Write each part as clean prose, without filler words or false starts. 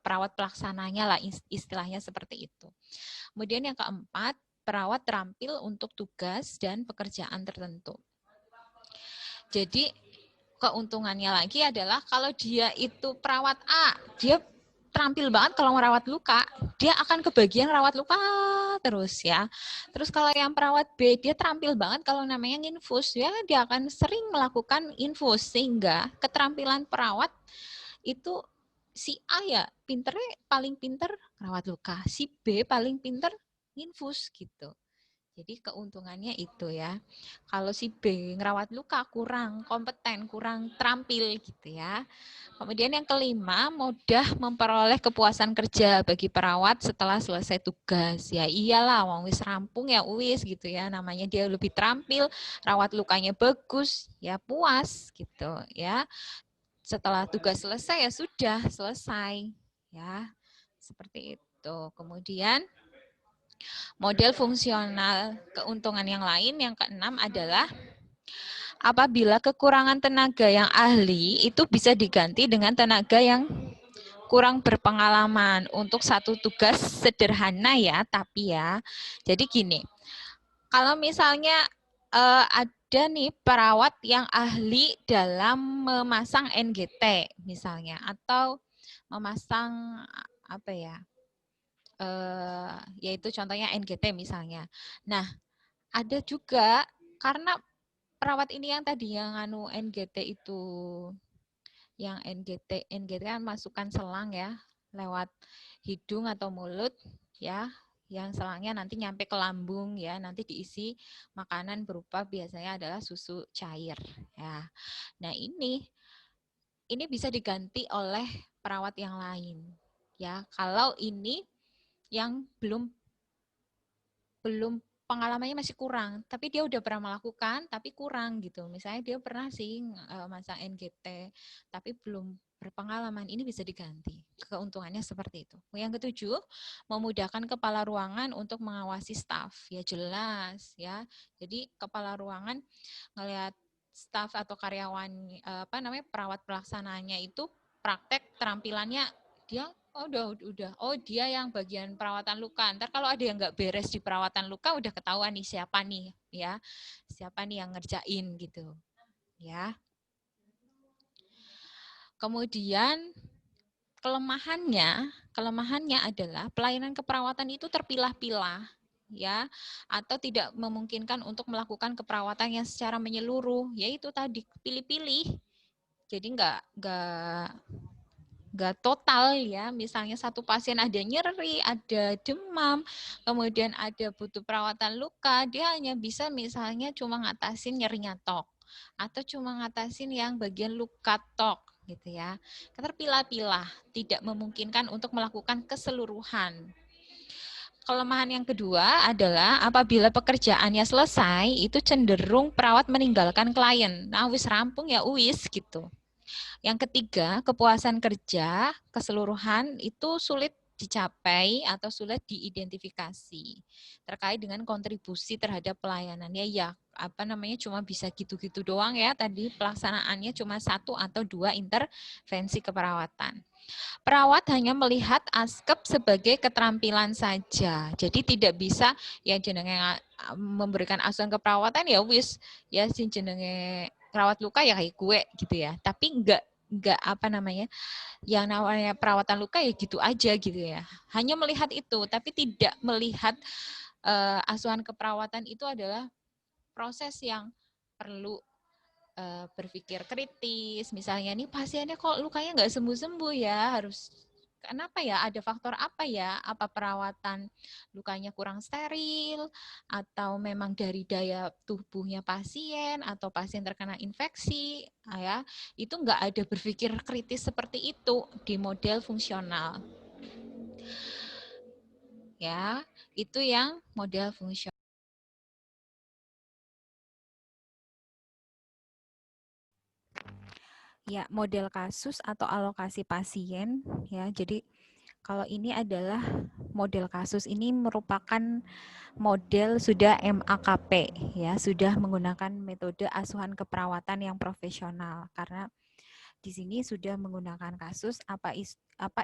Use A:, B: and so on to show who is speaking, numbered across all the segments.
A: perawat pelaksananya lah, istilahnya seperti itu. Kemudian yang keempat, perawat terampil untuk tugas dan pekerjaan tertentu. Jadi keuntungannya lagi adalah kalau dia itu perawat A, dia terampil banget kalau merawat luka, dia akan kebagian rawat luka terus ya. Terus kalau yang perawat B, dia terampil banget kalau namanya infus ya, dia akan sering melakukan infus sehingga keterampilan perawat itu si A ya pinternya paling pinter rawat luka, si B paling pinter infus gitu. Jadi keuntungannya itu ya. Kalau si B ngerawat luka kurang kompeten, kurang terampil gitu ya. Kemudian yang kelima, mudah memperoleh kepuasan kerja bagi perawat setelah selesai tugas. Ya iyalah, wong wis rampung ya wis gitu ya. Namanya dia lebih terampil, rawat lukanya bagus, ya puas gitu ya. Setelah tugas selesai ya sudah selesai ya. Seperti itu. Kemudian model fungsional keuntungan yang lain yang keenam adalah apabila kekurangan tenaga yang ahli itu bisa diganti dengan tenaga yang kurang berpengalaman untuk satu tugas sederhana ya, tapi ya. Jadi gini, kalau misalnya ada nih perawat yang ahli dalam memasang NGT misalnya atau memasang apa ya? Yaitu contohnya NGT misalnya. Nah, ada juga karena perawat ini yang tadi yang anu NGT itu, yang NGT kan masukkan selang ya lewat hidung atau mulut ya, yang selangnya nanti nyampe ke lambung ya, nanti diisi makanan berupa biasanya adalah susu cair ya. Nah ini bisa diganti oleh perawat yang lain ya. Kalau ini yang belum pengalamannya masih kurang, tapi dia udah pernah melakukan, tapi kurang gitu. Misalnya dia pernah sih masang NGT, tapi belum berpengalaman, ini bisa diganti. Keuntungannya seperti itu. Yang ketujuh, memudahkan kepala ruangan untuk mengawasi staf. Ya jelas ya. Jadi kepala ruangan ngelihat staf atau karyawan perawat pelaksananya itu praktek terampilannya dia oh dia yang bagian perawatan luka. Ntar kalau ada yang nggak beres di perawatan luka udah ketahuan nih siapa nih ya, siapa nih yang ngerjain gitu ya. Kemudian kelemahannya adalah pelayanan keperawatan itu terpilah-pilah ya, atau tidak memungkinkan untuk melakukan keperawatan yang secara menyeluruh, yaitu tadi pilih-pilih. Jadi nggak total ya, misalnya satu pasien ada nyeri, ada demam, kemudian ada butuh perawatan luka, dia hanya bisa misalnya cuma ngatasin nyerinya tok, atau cuma ngatasin yang bagian luka tok gitu ya. Terpilah-pilah, tidak memungkinkan untuk melakukan keseluruhan. Kelemahan yang kedua adalah apabila pekerjaannya selesai, itu cenderung perawat meninggalkan klien. Nah, wis rampung ya wis gitu. Yang ketiga, kepuasan kerja keseluruhan itu sulit dicapai atau sulit diidentifikasi terkait dengan kontribusi terhadap pelayanannya ya cuma bisa gitu-gitu doang ya, tadi pelaksanaannya cuma 1 atau 2 intervensi keperawatan. Perawat hanya melihat askep sebagai keterampilan saja, jadi tidak bisa ya jenenge memberikan asuhan keperawatan ya wis ya si jenenge perawat luka ya kayak gue gitu ya, tapi enggak yang namanya perawatan luka ya gitu aja gitu ya, hanya melihat itu tapi tidak melihat asuhan keperawatan itu adalah proses yang perlu berpikir kritis. Misalnya nih pasiennya kok lukanya nggak sembuh-sembuh ya, harus kenapa ya, ada faktor apa ya, apa perawatan lukanya kurang steril, atau memang dari daya tubuhnya pasien, atau pasien terkena infeksi, ya itu nggak ada berpikir kritis seperti itu di model fungsional. Ya, itu yang model fungsional. Ya, model kasus atau alokasi pasien ya. Jadi kalau ini adalah model kasus, ini merupakan model sudah MAKP ya, sudah menggunakan metode asuhan keperawatan yang profesional, karena
B: Di sini sudah menggunakan kasus, apa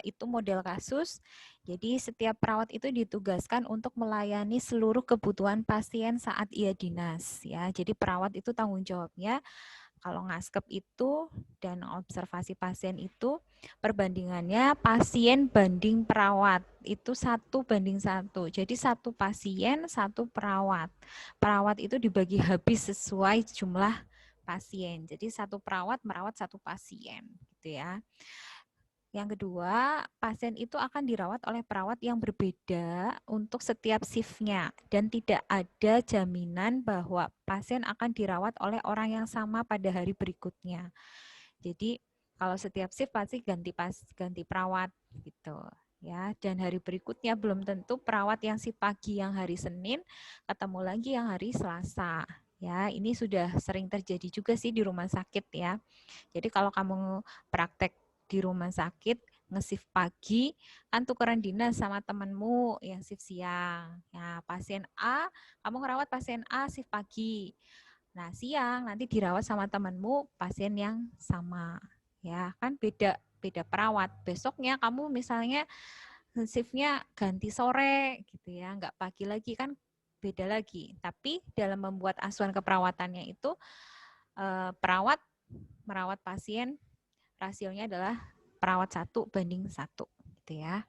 B: itu model kasus. Jadi setiap perawat itu ditugaskan untuk melayani seluruh kebutuhan pasien saat ia dinas ya. Jadi perawat itu tanggung jawabnya kalau ngaskep itu dan observasi pasien itu perbandingannya pasien banding perawat itu 1:1. Jadi satu pasien satu perawat. Perawat itu dibagi habis sesuai jumlah pasien. Jadi satu perawat merawat satu pasien gitu ya. Yang kedua, pasien itu akan dirawat oleh perawat yang berbeda untuk setiap shift-nya dan tidak ada jaminan bahwa pasien akan dirawat oleh orang yang sama pada hari berikutnya. Jadi kalau setiap shift pasti ganti perawat gitu ya. Dan hari berikutnya belum tentu perawat yang shift pagi yang hari Senin ketemu lagi yang hari Selasa. Ya, ini sudah sering terjadi juga sih di rumah sakit ya. Jadi kalau kamu praktek di rumah sakit nge-shift pagi kan tukeran dinas sama temenmu yang shift siang. Ya, pasien A, kamu ngerawat pasien A shift pagi. Nah, siang nanti dirawat sama temenmu pasien yang sama. Ya, kan beda beda perawat. Besoknya kamu misalnya shiftnya ganti sore gitu ya, nggak pagi lagi kan beda lagi. Tapi dalam membuat asuhan keperawatannya itu perawat merawat pasien rasionya adalah perawat 1:1 gitu ya.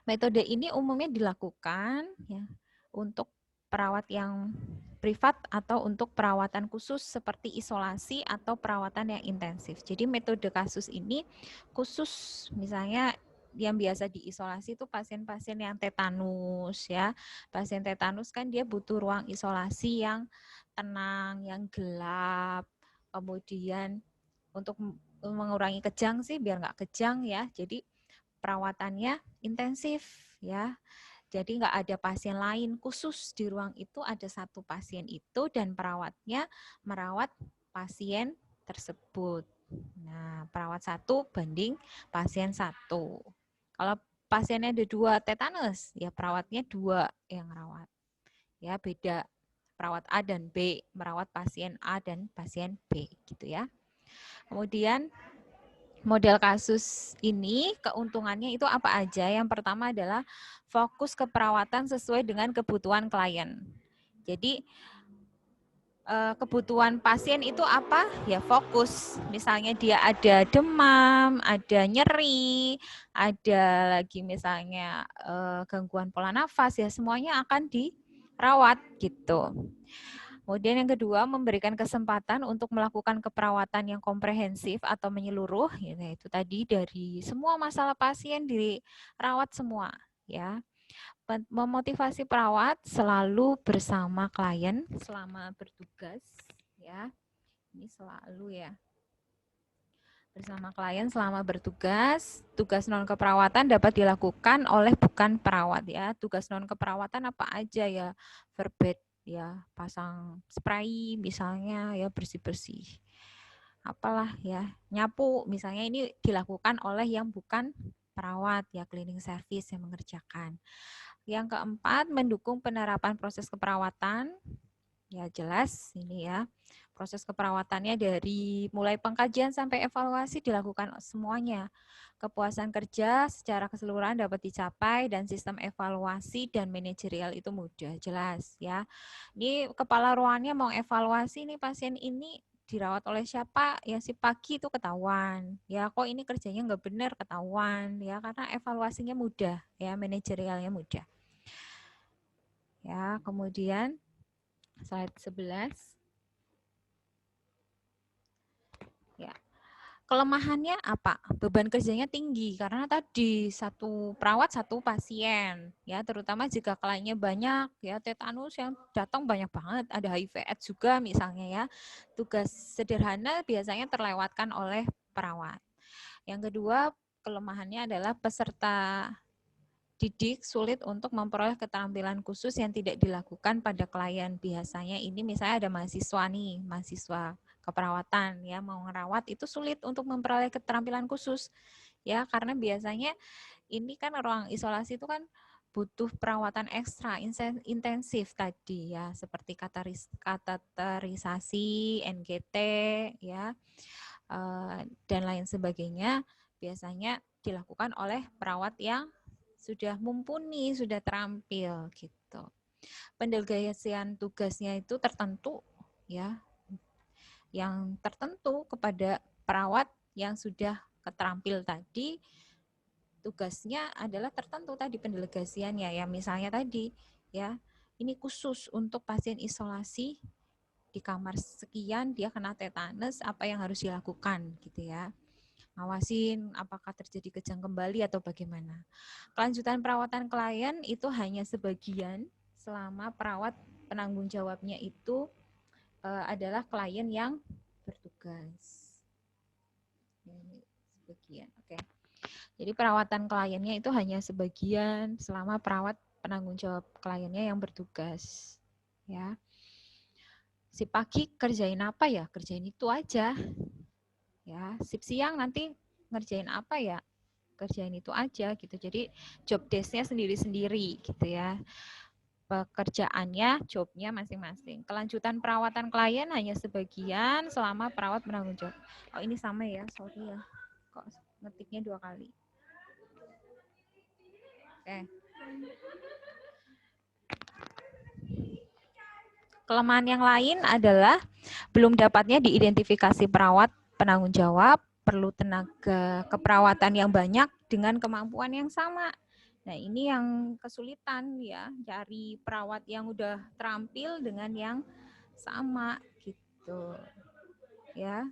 B: Metode ini umumnya dilakukan ya untuk perawat yang privat atau untuk perawatan khusus seperti isolasi atau perawatan yang intensif. Jadi metode kasus ini khusus misalnya yang biasa diisolasi itu pasien-pasien yang tetanus ya. Pasien tetanus kan dia butuh ruang isolasi yang tenang, yang gelap. Kemudian untuk mengurangi kejang sih biar nggak kejang ya. Jadi perawatannya intensif ya. Jadi nggak ada pasien lain khusus di ruang itu, ada satu pasien itu dan perawatnya merawat pasien tersebut. Nah, perawat 1 banding pasien 1. Kalau pasiennya ada 2 tetanus, ya perawatnya 2 yang merawat. Ya, beda perawat A dan B, merawat pasien A dan pasien B gitu ya. Kemudian model kasus ini keuntungannya itu apa aja? Yang pertama adalah fokus keperawatan sesuai dengan kebutuhan klien. Jadi kebutuhan pasien itu apa? Ya fokus. Misalnya dia ada demam, ada nyeri, ada lagi misalnya gangguan pola nafas ya semuanya akan dirawat gitu. Kemudian yang kedua, memberikan kesempatan untuk melakukan keperawatan yang komprehensif atau menyeluruh, yaitu tadi dari semua masalah pasien dirawat semua, ya. Memotivasi perawat selalu bersama klien selama bertugas, ya. Ini selalu ya bersama klien selama bertugas. Tugas non keperawatan dapat dilakukan oleh bukan perawat ya. Tugas non keperawatan apa aja ya? Verbet ya, pasang spray misalnya ya, bersih-bersih. Apalah ya, nyapu misalnya ini dilakukan oleh yang bukan perawat ya, cleaning service yang mengerjakan. Yang keempat, mendukung penerapan proses keperawatan. Ya jelas ini ya. Proses keperawatannya dari mulai pengkajian sampai evaluasi dilakukan semuanya. Kepuasan kerja secara keseluruhan dapat dicapai dan sistem evaluasi dan manajerial itu mudah, jelas ya. Ini kepala ruangannya mau evaluasi nih pasien ini dirawat oleh siapa ya, si pagi itu ketahuan ya, kok ini kerjanya nggak benar ketahuan ya, karena evaluasinya mudah ya, manajerialnya mudah ya. Kemudian slide 11 ya. Kelemahannya apa? Beban kerjanya tinggi karena tadi satu perawat satu pasien ya, terutama jika kliennya banyak ya, tetanus yang datang banyak banget, ada HIV/AIDS juga misalnya ya. Tugas sederhana biasanya terlewatkan oleh perawat. Yang kedua, kelemahannya adalah peserta didik sulit untuk memperoleh keterampilan khusus yang tidak dilakukan pada klien. Biasanya ini misalnya ada mahasiswa nih, mahasiswa keperawatan ya, mau ngerawat itu sulit untuk memperoleh keterampilan khusus ya, karena biasanya ini kan ruang isolasi itu kan butuh perawatan ekstra intensif tadi ya, seperti kateterisasi, NGT ya, dan lain sebagainya, biasanya dilakukan oleh perawat yang sudah mumpuni, sudah terampil gitu. Pendelegasian tugasnya itu tertentu ya, yang tertentu kepada perawat yang sudah keterampil tadi, tugasnya adalah tertentu tadi pendelegasiannya ya, misalnya tadi ya, ini khusus untuk pasien isolasi di kamar sekian dia kena tetanus, apa yang harus dilakukan gitu ya. Ngawasin apakah terjadi kejang kembali atau bagaimana. Kelanjutan perawatan klien itu hanya sebagian selama perawat penanggung jawabnya itu adalah klien yang bertugas. Ini sebagian, oke. Jadi perawatan kliennya itu hanya sebagian selama perawat penanggung jawab kliennya yang bertugas. Ya. Si pagi kerjain apa ya? Kerjain itu aja. Ya, sip siang nanti ngerjain apa ya? Kerjain itu aja gitu. Jadi job desk-nya sendiri-sendiri gitu ya. Pekerjaannya, jobnya masing-masing. Kelanjutan perawatan klien hanya sebagian selama perawat menanggung jawab. Oh ini sama ya, sorry ya. Kok ngetiknya 2 kali. Oke. Kelemahan yang lain adalah belum dapatnya diidentifikasi perawat penanggung jawab, perlu tenaga keperawatan yang banyak dengan kemampuan yang sama. Nah, ini yang kesulitan ya, cari perawat yang udah terampil dengan yang sama gitu. Ya.